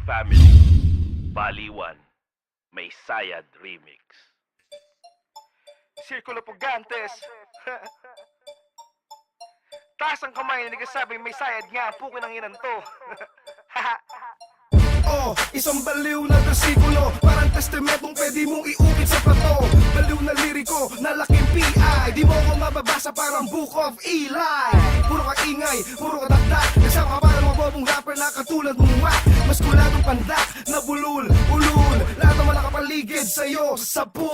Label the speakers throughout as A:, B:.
A: Family, Baliwan, may Sayad Remix.
B: Sirkulo Pugantes. Taas ang kamay na nagsasabing may sayad nga ang pukin ng inan to.
C: Oh, isang baliw na bersikulo, parang testamentong pwede mong iukit sa plato. Baliw na liriko, na laking PI, di mo ko mababasa parang Book of Eli. Puro ka ingay, puro ka dakdak, kasama ka parang mabobong rapper na katulad mong whack. Mas kuladong pandak, na bulul, ulul, lahat naman nakapaligid sa'yo sa pool.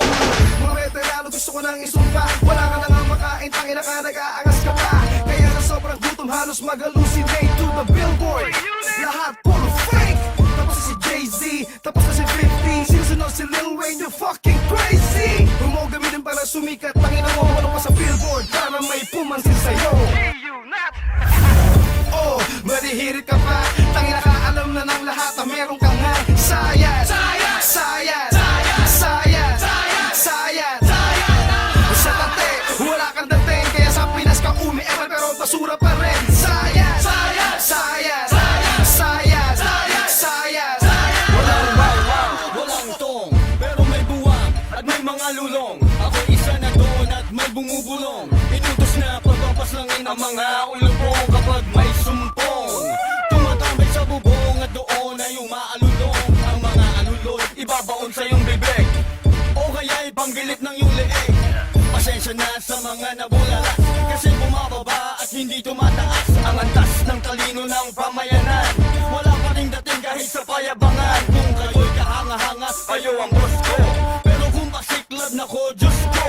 C: Mga veterano gusto ko nang isumpa, wala ka na nga makain, tangina ka, nag-aangas ka pa. Kaya sa sobrang gutom halos mag-hallucinate to the billboard. Lahat puro fake. Tapos na si Jay-Z, tapos na si 50, sinusunod si Lil Wayne, you fucking crazy. Kung mo gamitin para sumikat, tangina mo ano pa sa billboard para may pumansin sa'yo.
B: Hey, you not!
C: Oh, madihirit ka pa, tangina ka, alam na ng lahat na meron kang nga sayad. Sayad! Sayad! Sayad! Sayad! Sa tate, wala kang dating, kaya sa Pinas ka umi-eral pero basura pa rin. Sayad! Sayad! Sayad! Sayad! Sayad!
D: Walang tong, pero may buwang at may mga lulong. Ako isa na doon at may bumubulong. Inutos na pagpapaslangin ang mga ulubong kapag may sumpong. Tumatambay sa bubong at doon ay umaalulong. Ang mga alulod, ibabaon sa iyong bibig. O kaya'y panggilit ng iyong leeg. Pasensya na sa mga nabulala, kasi bumababa at hindi tumataas ang antas ng talino ng pamayanan. Wala pa ring dating kahit sa payabangan. Kung kayo'y kahanga-hanga, kayo ang boss ko. Pero kung pasiklab na ko, Diyos ko,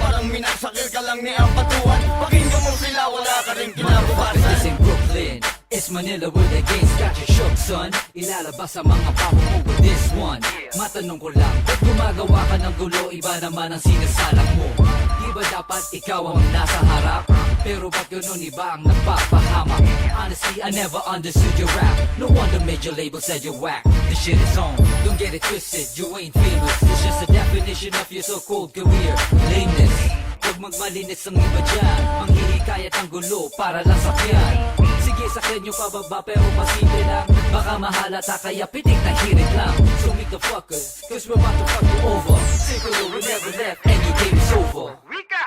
D: parang minasakil ka lang ni ang patuan. Pakinggan mo sila, wala ka rin kinabukasan.
E: This ain't Brooklyn, it's Manila where the game's got you shook, son. Ilalabas ang mga paho mo with this one. Matanong ko lang, ba't gumagawa ka ng gulo? Iba naman ang sinasalang mo. Di ba dapat ikaw ang nasa harap? Pero ba't ganun iba ang nagpapahamak? Honestly, I never understood your rap. No wonder major label said you're whack. The shit is on, don't get it twisted. You ain't famous, it's just a definition of your so-called career. Lameness, huwag magmalinis ang iba dyan. Manghihikayat ang gulo para lang sakyan. Sige, sakyan nyo pababa pero pasimple lang. Baka mahalata kaya pitik na hirit lang. So meet the fuckers, cause we're about to fuck you over. Circulo, we never left and your game is over.
B: Wika!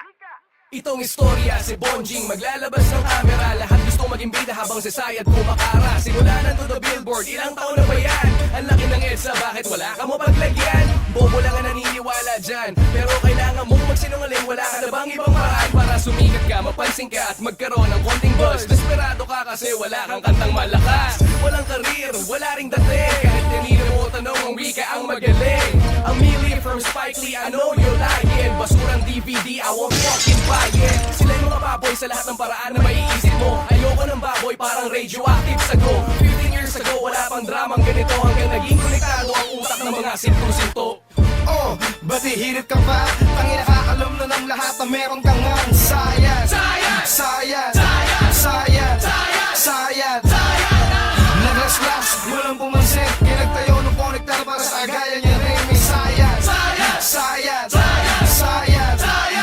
C: Itong istorya si Bonjing maglalabas ng camera. Lahat gusto maging bida habang si Sayad kumakara. Simula na to the billboard, ilang taon na ba yan? Ang laki ng EDSA, bakit wala ka mo paglagyan? Bobo lang ang naniniwala dyan, pero kailangan mong magsinungaling. Wala ka na bang ibang paraan para sumikat ka, mapansin ka at magkaroon ng konting buzz? Desperado ka kasi wala kang kantang malakas, walang karir, wala ring dating. Kahit kanina mo tanong ang wika ang magaling. Ang Millie from Spike Lee, I know you're lying. Basurang DVD, I won't fucking buy it. Sila yung mga baboy sa lahat ng paraan na maiisip mo. Ayoko ng baboy, parang radioactive sago. 15 years ago, wala pang dramang ganito. Hanggang naging konektado ang utak ng mga sinto-sinto. Oh, ba't ihirit ka pa? Tangina ka, alam na ng lahat na meron kang nga sayad. Sayad! Sayad! Sayad! Sayad! Naglaslas, walang pumansin. Kinagtayo ng konektar para sa agaya niya rin may sayad. Sayad! Sayad! Sayad!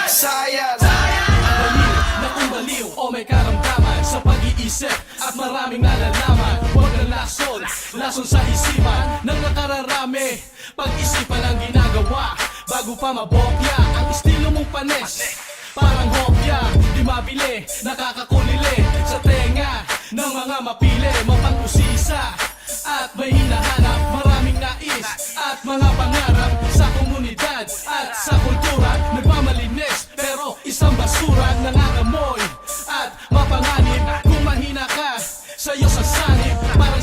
C: Sayad!
F: Baliw na kung baliw o may karamdaman sa pag-iisip at maraming nalalaman. Huwag na lason sa isipan ng nakararami. Pag-isipan ang ginagawa bago pa mabokya. Ang estilo mong panis parang hopya, di mabili, nakakakulili sa tenga ng mga mapili. Mapag-usisa at may hinahanap, maraming nais at mga pangarap sa komunidad at sa kultura. Nagmamalinis pero isang basura, nangangamoy at mapanganib. Kung mahina ka, sa'yo sasanib. Parang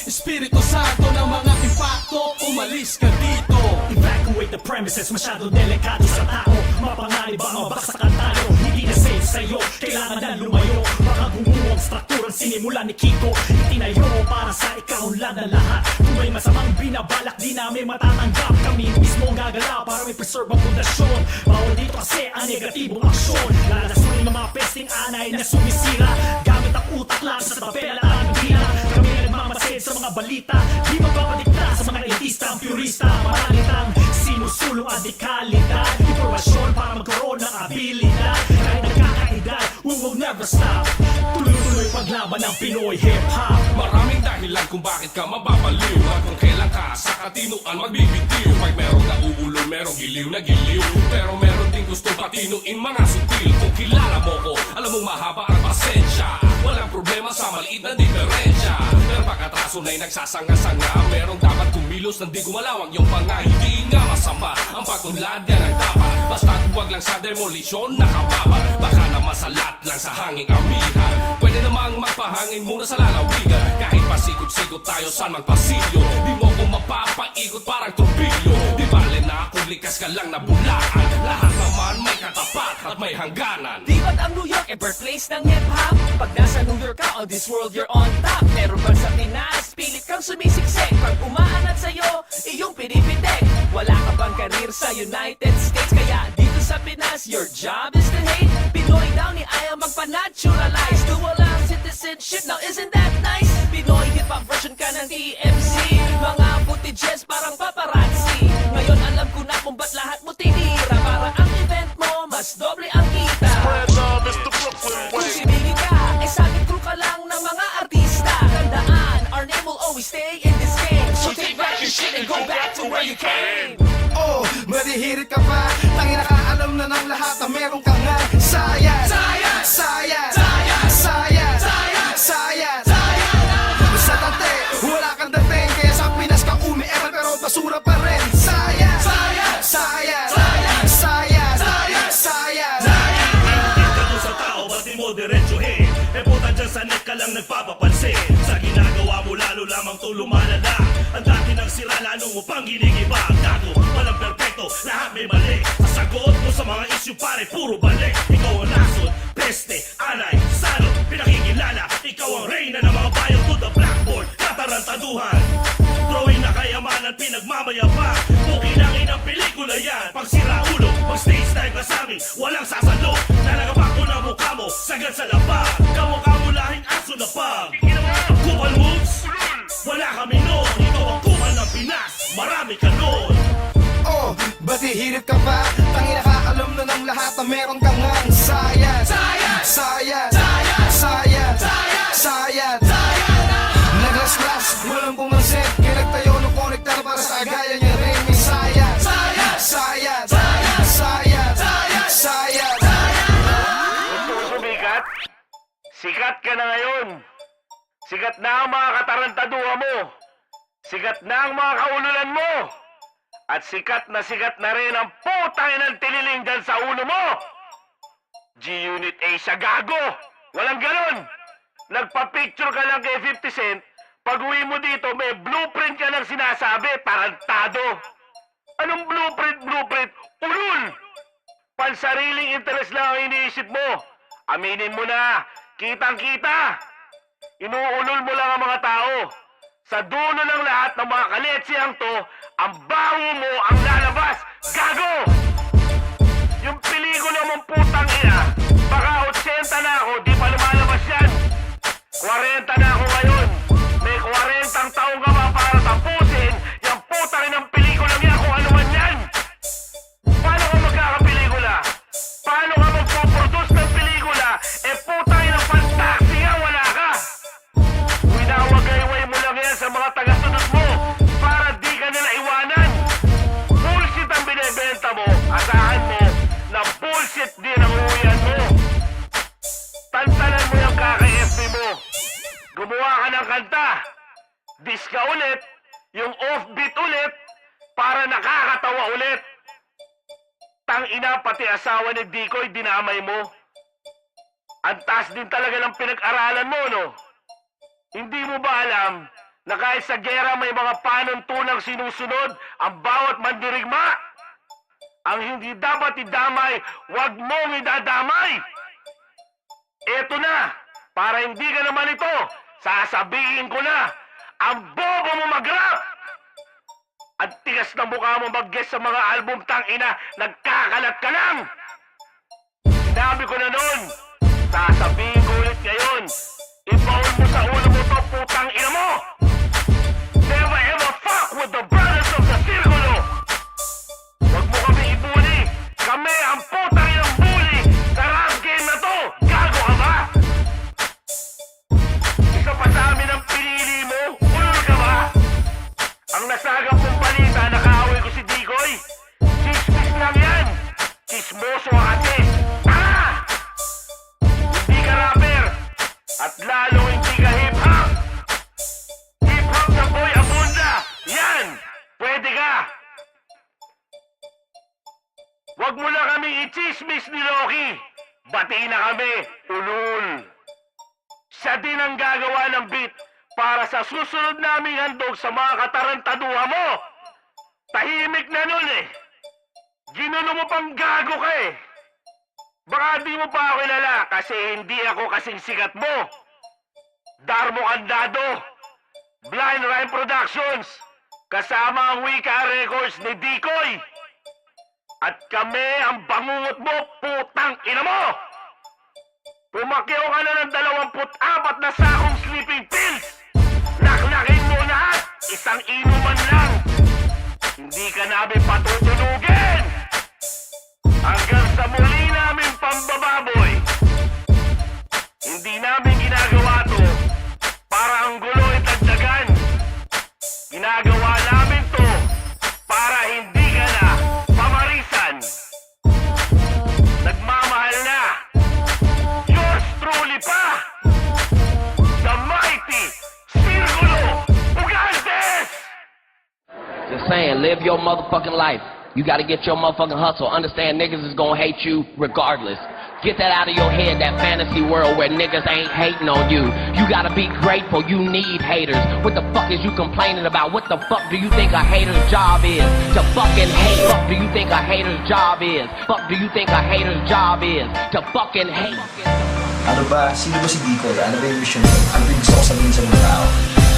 F: Espiritu Santo ng mga impacto. Umalis ka dito.
G: Evacuate the premises, masyado delikado sa tao. Mapanganib ang mabaksakan tayo. Hindi na safe sa'yo, kailangan na lumayo. Baka gumuho ang strukturang sinimula ni Kiko. Itinayo para sa ikaunlad na lahat. Kung may masamang binabalak, di namin matatanggap. Kami mismo gagalaw para may preserve ang pundasyon. Bawal dito kasi ang negatibong aksyon. Lalasunin ng mga pesting anay na sumisira. Gamit ang utak lang sa tabela at bina. Kami nagmamasid sa mga balita. Di magpapadikta sa mga elitista, ang purista. Maralitang sinusulong adikalidad. Impormasyon para magkaroon ng abilidad. Kahit nagkakaedad, we will never stop. Tuloy-tuloy ipaglaban ng Pinoy hip-hop.
H: Maraming dahilan kung bakit ka mababaliw at kung kailan ka sa katinuan magbibitiw. Pag merong nauulo, merong giliw na giliw, pero meron din gusto patinuin mga sutil. Kung kilala mo ko, alam mong mahaba ang pasensya. Walang problema sa maliit na diferensya, pero pagkatraso na'y nagsasanga-sanga. Merong dapat kumilos nang di gumalawang yung panga. Hindi nga masama ang pagtunlad yan ang dapat, basta huwag lang sa demolisyon nakababa. Baka na masalat lang sa hanging amihan. Pwede namang magpahangin muna sa lalawigan. Kahit pasikot-sikot tayo saan magpasilyo, di mo ko mapapaikot parang tropilyo. Di bale na kung likas ka lang na bulaan, lahat naman may katapat at may hangganan.
C: Di ba't ang New York ay birthplace ng hip-hop? Pag nasa New York ka, all this world you're on top. Meron ba sa Pinas, pilit kang sumisiksik? Pag umaanat sa'yo, iyong pinipitik. Wala ka bang karir sa United States? Kaya dito sa Pinas, your job is to hate. Pinoy daw ni ayaw magpa-naturalize. Duwalang citizenship, now isn't that nice? Pinoy hip-hop version ka ng TMC. Mga footages parang paparazzi. Ngayon alam ko na kung ba't lahat mo tinira. Para ang event mo, mas doble ang kita. Kung sibigin ka, ay sabit crew ka lang ng mga artista. Tandaan, our name will always stay in this game. So take back your shit and go back to where you came.
B: Oh, madihirit ka pa. Tangina ka, alam na ng lahat na meron ka nga sayad. Sayad! Sayad! Sayad! Sayad! Sayad! Sayad! Sa tante, wala kang dating. Kaya sa Pinas ka umi-eral pero basura pa rin. Sayad! Sayad! Sayad! Sayad! Sayad! Sayad!
G: Ka dun sa tao, ba't di mo diretsuhin? E puta dyan sa net ka lang nagpapapansin. Sa ginagawa mo lalo lamang to lumalala. Ang dati ng sira lalo mo pang ginigiba. Ang gago, walang perpekto, lahat may mali. Sa sagot mo sa mga issue pare, puro balik. Ikaw ang nasod, peste, anay, salot, pinakikilala. Ikaw ang reyna ng mga bayan to the blackboard, katarantaduhan. Drawing na kayamanan, pinagmamayabang. Kukilangin ang pelikula yan. Pag sira ulo, pag stage time ka sa amin, walang sasalo. Nalagapak ko na mukha mo, sagad sa lapag. Kamukha mo lahing aso na pag kupal moves, wala kami noon. Ikaw ang kupal ng Pinas, marami ka noon.
B: Oh, ba't hihirit ka pa? Tangina ka, alam na ng lahat na meron kang ngang sayad. Sayad! Sayad! Sayad! Sayad! Naglaslas, walang pumansin. Kaya nagtayo ng konektar para sa agaya niya rin. May sayad! Sayad! Sayad! Sayad! Sayad!
A: Gusto mo sumikat? Sikat ka na ngayon. Sikat na ang mga katarantaduha mo. Sikat na ang mga kaululan mo. At sikat na rin ang putang ng tililing dyan sa ulo mo. G-Unit Asia, gago! Walang ganon! Nagpa-picture ka lang kay 50 Cent, pag uwi mo dito may blueprint ka lang sinasabi, tarantado. Anong blueprint? Ulul! Pansariling interest lang ang iniisip mo. Aminin mo na, kitang-kita. Inuulol mo lang ang mga tao. Sa dulo ng lahat ng mga kaletsiyang to, ang baho mo ang lalabas. Gago! Yung pelikula mong putang ina, baka 80 na ako, di pa lumalabas yan. 40 na ako ngayon. May 40 taong ka pa para tapusin yung putang inang pelikulang yan kung ano man yan. Paano ka magkakapelikula? Paano ka magpo-produce ng pelikula? Eh putang inang fantasy nga, wala ka. Winawagayway mo lang yan sa mga taga-sunod mo para di ka nila iwanan. Bullshit ang binibenta mo. Asahan mo na bullshit din ang uwian mo. Tantanan mo yung kaka-FB mo. Gumawa ka ng kanta. Diska ulit, yung offbeat ulit, para nakakatawa ulit. Tangina, pati asawa ni Dikoy, dinamay mo. Ang taas din talaga ng pinag-aralan mo, no? Hindi mo ba alam na kahit sa gera may mga panuntunang sinusunod ang bawat mandirigma? Ang hindi dapat idamay, wag mong idadamay! Eto na, para hindi ka naman ito, sasabihin ko na, ang bobo mo mag-rap! Ang tigas na mukha mo mag-guest sa mga album tangina, nagkakalat ka lang! Sinabi ko na noon, sasabihin ko ulit ngayon, ipaul mo sa ulo mo to putang ina mo! Never ever fuck with the brothers of the Circulo! Huwag mo kami ibuli! Kami ang putang inang bully sa rap game na to! Gago ka ba? Nagbati na kami, ulul. Siya din ang gagawa ng beat para sa susunod naming handog sa mga katarantaduha mo. Tahimik na nun eh. Ginulo mo pang gago ka eh. Baka di mo pa ako kilala kasi hindi ako kasing sikat mo. Darmo Candado, Blind Rhyme Productions, kasama ang Wika Records ni Dikoy. At kami ang bangungot mo, putang ina mo! Pumakyaw ka na ng 24 na sakong sleeping pills! Naknakin mo lahat! Isang inuman lang! Hindi ka namin patutulugin! Hanggang sa muli namin pambababoy! Hindi namin ginagawa to para ang gulo ay dagdagan. Ginagawa namin to para hindi ka na pamarisan. Nagmamahal na. Yours truly pa. The mighty Circulo Ugantes.
I: Just saying, live your motherfucking life. You gotta get your motherfucking hustle. Understand niggas is gonna hate you regardless. Get that out of your head, that fantasy world where niggas ain't hating on you. You gotta be grateful, you need haters. What the fuck is you complaining about? What the fuck do you think a hater's job is? To fucking hate. Fuck do you think a hater's job is? Fuck do you think a hater's job is? To fucking hate.
B: Ano ba? Sino ba si Dikoy? Ano ba yung mission mo? Ano ba yung gusto ko sabihin sa mga tao?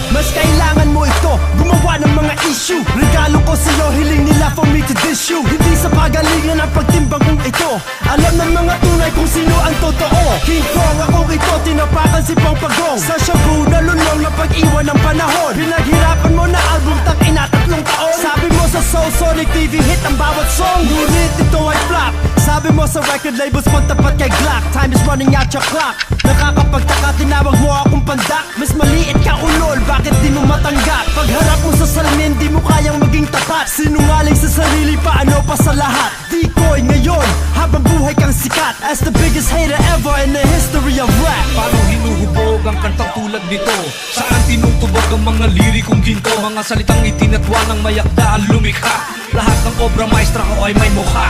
C: Mas kailangan mo ito, gumawa ng mga issue. Regalo ko sa'yo, hiling nila for me to dish you. Hindi sa pagalingan ang pagtimbang kong ito. Alam ng mga tunay kung sino ang totoo. King Kong akong ito, tinapakan si Pampagong. Sa shabu, nalulong na pag-iwan ng panahon. Pinaghirapan mo na album, tangina 3 taon. Sabi mo sa Soul Sonic TV, hit ang bawat song. Ngunit ito ay flop. Sabi mo sa record labels, magtapat kay Glock. Time is running out your clock. Nakakapagtaka, tinawag mo akong pandak. Mas maliit ka ulol, bakit di mo matanggap? Pagharap mo sa salamin, di mo kayang maging tapat. Sinungaling sa sarili, paano pa sa lahat? Dikoy ngayon, habang buhay kang sikat as the biggest hater ever in the history of rap.
D: Paano hinuhubog ang kantang tulad nito? Saan tinutubog ang mga lirikong ginto? Mga salitang itinatwa ng mayakda ang lumikha. Lahat ng obra maestra ko ay may mukha.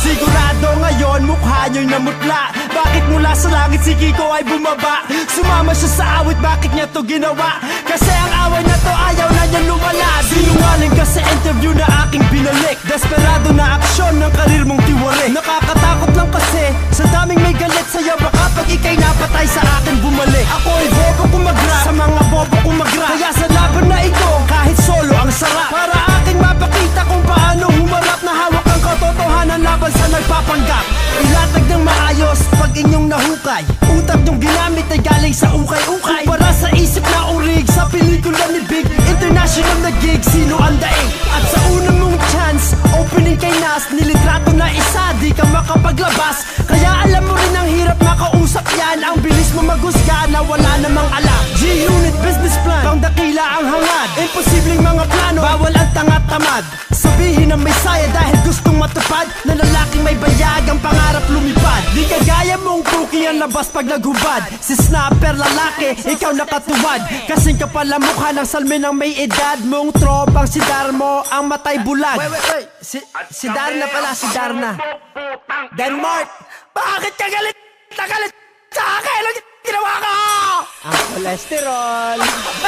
C: Sigurado ngayon mukha nyo'y namutla. Bakit mula sa langit si Kiko ay bumaba? Sumama siya sa awit, bakit niya to ginawa? Kasi ang away na to ayaw na niya lumala. Sinungaling ka sa interview na aking binalik. Desperado na aksyon ng karir mong tiwari. Nakakatakot lang kasi sa daming may galit sa'yo. Baka pag ikay napatay sa akin bumalik. Ako'y bobo kung mag-rap, sa mga bobo kung mag-rap. Kaya sa laban na ito, kahit solo ang sarap. Para aking mapakita kung paano humarap. Na hawak ang katotohanan laban sa nagpapanggap. Ilatag ng maayos pag inyong nahukay. Utak nyong ginamit ay galing sa ukay-ukay. Para sa isip na urig sa pelikula ni Big. International na gig, sino ang daig? At sa unang mong chance, opening kay Nas. Nilitrato na isa, di ka makapaglabas. Kaya alam mo rin ang hirap makausap yan. Ang bilis mo maghusga na wala namang alam. G-Unit business plan, pang dakila ang hangad. Imposibleng mga plano, bawal ang tanga-tamad. Sabihin ng may saya dahil gustong matupad. Na lalaking may bayag ang pangarap lumipad. Di kagaya mong cookie ang labas pag naghubad. Si snapper lalaki, ikaw nakatuwad. Kasing kapal ang mukha ng salmin ng may edad. Mong tropang si Darmo ang matay bulag. Wait, si Darna pala, si Darna. Denmark, bakit ka galit na galit sa akin? Ano ginawa ko? Ang kolesterol.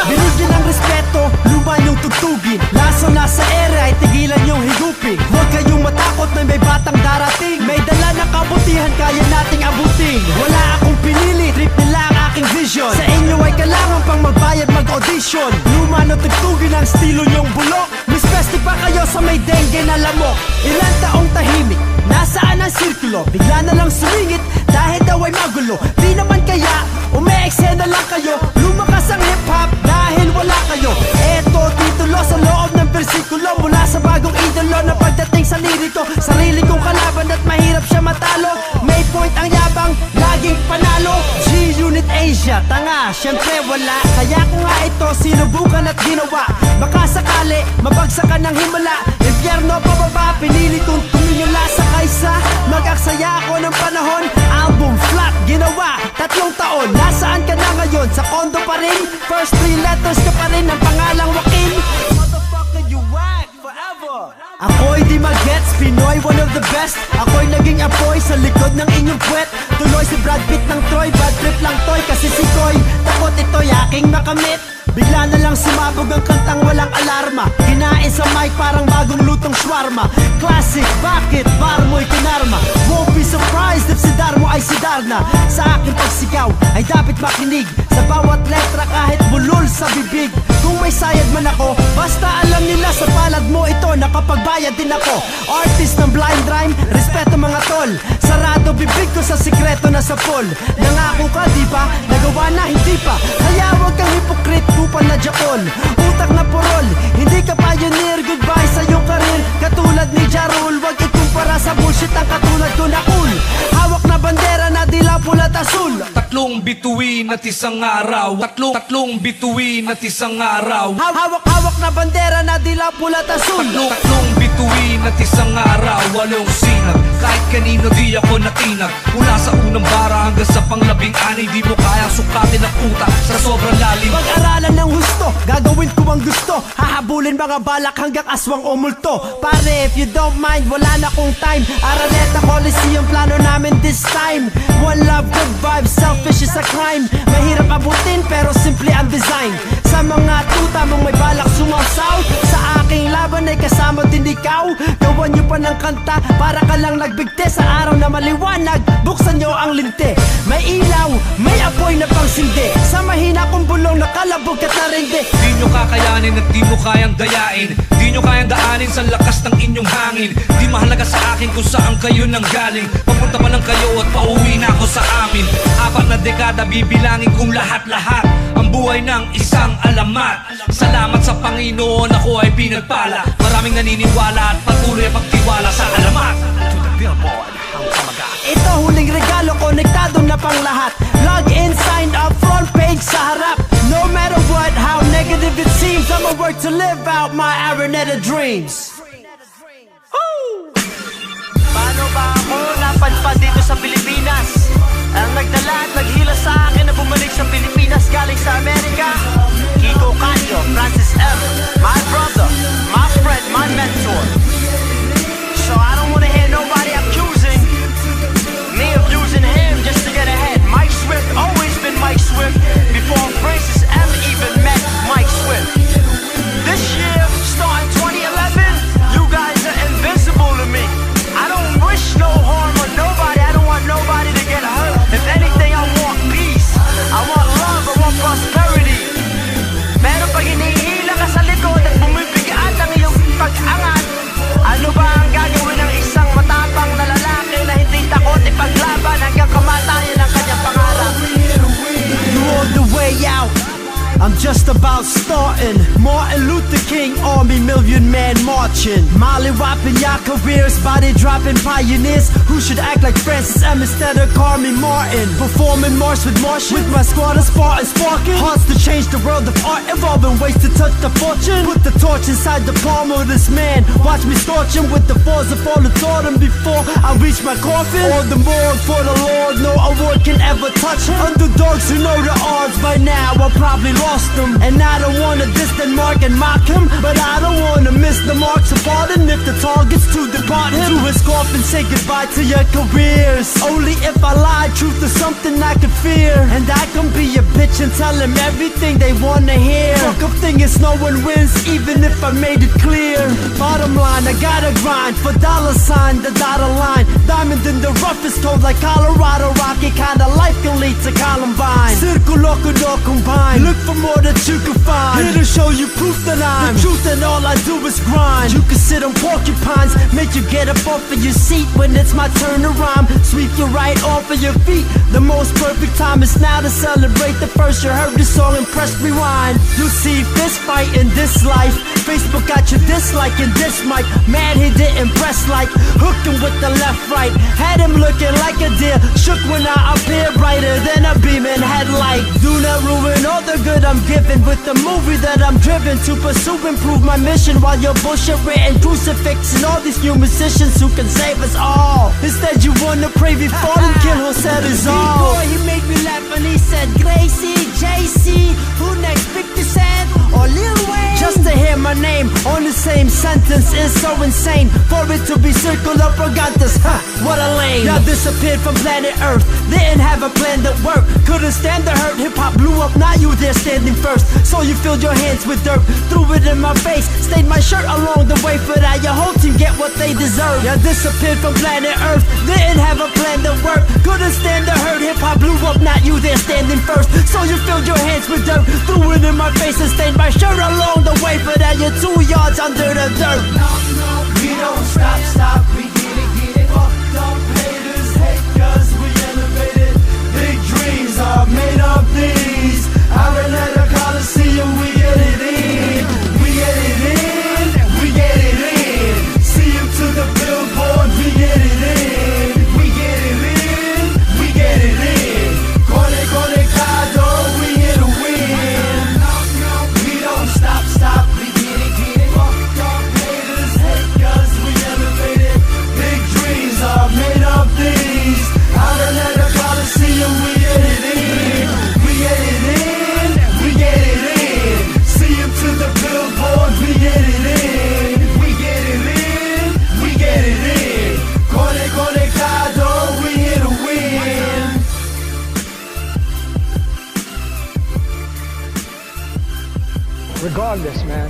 C: Binigyan ng respeto, luma niyong tugtugin. Laso na sa ere ay tigilan niyong higupin. Huwag kayong matakot na may batang darating. May dala ng kabutihan, kaya nating abutin. Wala akong pinili, trip nila ang aking vision. Sa inyo ay kailangan pang magbayad mag-audition. Luma na tugtugin ang estilo niyong bulok. Miss Pesti pa kayo sa may dengue na lamok. Ilang taong tahimik, nasaan ang sirkulo? Bigla na lang sumingit dahil daw ay magulo. Di naman kaya ume-eksena lang kayo. Lumakas ang hip-hop dahil wala kayo. Eto titulo sa loob ng versikulo. Mula sa bagong idolo na pagdating sa liriko. Sarili kong kalaban at mahirap siya matalo. May point ang yabang, laging panalo. G-Unit Asia, tanga, syempre wala. Kaya ko nga ito sinubukan at ginawa. Baka sakali, mabagsakan ng himala. Impyerno pababa, pinili kong tumingala sa kaysa mag-aksaya ako ng panahon. Album flop, ginawa, 3 taon. Nasaan ka na ngayon? Sa kondo pa rin? First 3 letters ka pa rin ang pangalang Joaquin. Motherfucker, you whack forever.
J: Ako'y di magets, Pinoy, one of the best. Ako'y naging apoy sa likod ng inyong puwet. Tuloy si Brad Pitt ng Troy, bad trip lang toy. Kasi si Koy, takot ito'y aking makamit. Bigla na lang sumabog ang kantang walang alarma. Kinain sa mic parang bagong lutong shawarma. Classic, bakit? Bar mo'y kinarma. Won't be surprised if si Darmo ay si Darna. Sa aking pagsigaw ay dapat makinig. Sa bawat letra kahit bulol sa bibig. Kung may sayad man ako, basta alam nila sa palad mo ito nakapagbayad din ako. Artist ng blind rhyme, respeto mga tol. Sarado bibig ko sa sikreto na sa pool. Nangako ka di ba? Nagawa na hindi pa. Kaya wag kang hipokrit, kupan na Japon. Utak na purol, hindi ka pioneer. Goodbye sa iyong karir, katulad ni Jarul. Wag ikumpara sa bullshit ang katulad ko na cool. Hawak na bandera na dila pulat asul.
E: Tatlong bituin at isang araw. Tatlong bituin at isang araw.
J: Hawak na bandera na dila pulat asul.
E: Tatlong bituin at isang araw. Walong sinag, kahit kanino di ako natinag. Mula sa unang bara hanggang sa pang-12, di mo kayang sukatin ang utak sa sobrang lalim.
J: Pag-aralan ng husto, gagawin ko ang gusto. Hahabulin mga balak hanggang aswang o multo. Pare, if you don't mind, wala na kong time. Araneta Coliseum, plano namin this time. One love, good vibes, selfish is a crime. Mahirap abutin pero simple ang design. Sa mga tuta mong may balak sumawsaw, sa aking laban ay kasama din ikaw. Gawan nyo pa ng kanta para ka lang nagbigte. Sa araw na maliwanag, buksan nyo ang linte. May ilaw, may apoy na pangsindi. Sa mahina kong bulong nakalabog at narindi.
E: Di nyo kakayanin at di mo kayang dayain. Di nyo kayang daanin sa lakas ng inyong hangin. Di mahalaga sa akin kung saan kayo nang galing. Papunta pa lang kayo at pauwi na ako sa amin. 4 na dekada bibilangin kong lahat-lahat. Ang buhay ng isang alamat. Salamat sa Panginoon, ako ay pinagpala. Maraming naniniwala at patuloy ang pagtiwala sa alamat. To the Billboard, ang kamaga.
J: Ito huling regalo, konektado na pang lahat. Log in, sign up, front page sa harap. No matter what, how negative it seems, I'ma work to live out my Araneta dreams. Paano ba ako napadpad dito sa Pilipinas? Ang nagdala at naghila sa akin na bumalik sa Pilipinas galing sa Amerika. Kiko Canyo, Francis M, my brother, my friend, my mentor. So I don't wanna hear nobody accusing me of using him just to get ahead. Mike Swift, always been Mike Swift, before Francis M even met Mike Swift. This year, starting 2011, you guys are invincible to me. I don't wish no harm on nobody, I don't want nobody to get hurt. If anything, I want peace, I want love, I want prosperity. Pero pag hinihila ka sa likod at bumibigat ang iyong pag-angat, ano ba ang gagawin ng isang matapang na lalaki na hindi takot ipaglaban hanggang kamatayan ang kanyang pangarap? You on the way out, I'm just about starting. Martin Luther King Army, million man marching. Molly whopping your careers, body dropping pioneers who should act like Francis M instead of Carmi Martin. Performing March with Martian, with my squad of Spartans sparking. Hearts to change the world of art, evolving ways to touch the fortune. Put the torch inside the palm of this man. Watch me scorch him with the force of all that's taught him before I reach my coffin. All the more for the Lord, no award can ever touch him. Underdogs who know the odds by now, I probably lost them. And I don't wanna diss the mark and mock him, but I don't wanna miss the mark. So pardon if the target's to depart him. To his coffin, say goodbye to your careers. Only if I lie, truth is something I can fear. And I can be a bitch and tell them everything they wanna hear. Fuck up thing is no one wins, even if I made it clear. Bottom line, I gotta grind for dollar sign, the dotted line. Diamond in the rough is cold like Colorado Rocky. Kinda life can lead to Columbine. Circulo kudo combine. Look for more that you can find. Here to show you proof that I'm the truth and all I do is grind. You can sit on porcupines, make you get up off of your seat when it's my turn to rhyme. Sweep you right off of your feet. The most perfect time is now to celebrate the first you heard the song and press rewind. You see fist fight in this life. Facebook got you disliking this mic. Mad he didn't press like. Hooking with the left right. Had him looking like a deer. Shook when I appear brighter than a beaming headlight. Do not ruin all the good I'm giving with the movie that I'm driven to pursue. Improve my mission while you're bullshit written crucifix and all these new musicians who can save us all. Instead you wanna pray before and kill who said it's all. Boy, he made me laugh when he said Gracie, JC, who next? 50 Cent or Lil Wayne? Just to hear my our name on the same sentence is so insane. For it to be circular forgotten, huh, what a lame. Y'all disappeared from planet Earth, didn't have a plan that worked. Couldn't stand the hurt, hip-hop blew up, now you there standing first. So you filled your hands with dirt, threw it in my face, stained my shirt along the way. For that your whole team get what they deserve. Y'all disappeared from planet Earth, didn't have a plan that worked. Couldn't stand the hurt, hip-hop blew up, not you there standing first. So you filled your hands with dirt, threw it in my face and stained my shirt along the way. For that you're 2 yards under the dirt.
B: We don't stop, we get it, fucked up haters hate cause we elevated. Big dreams are made of these. Iron at the Coliseum, we get it in. We get it in, we get it in. See him to the billboard, we get it in. We get it in, we get it in. Conectado, we here to win. We don't stop, we get it, fucked up haters hate cause we elevated. Big dreams are made of these. Iron at the Coliseum, we get it in. We get it in, we get it in. See him to the billboard, we get it in. We get it in, we get it in. Conectado, we here to win.
K: Regardless, man,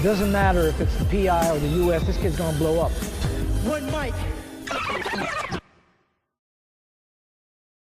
K: doesn't matter if it's the PI or the US, this kid's gonna blow up.
J: One mic.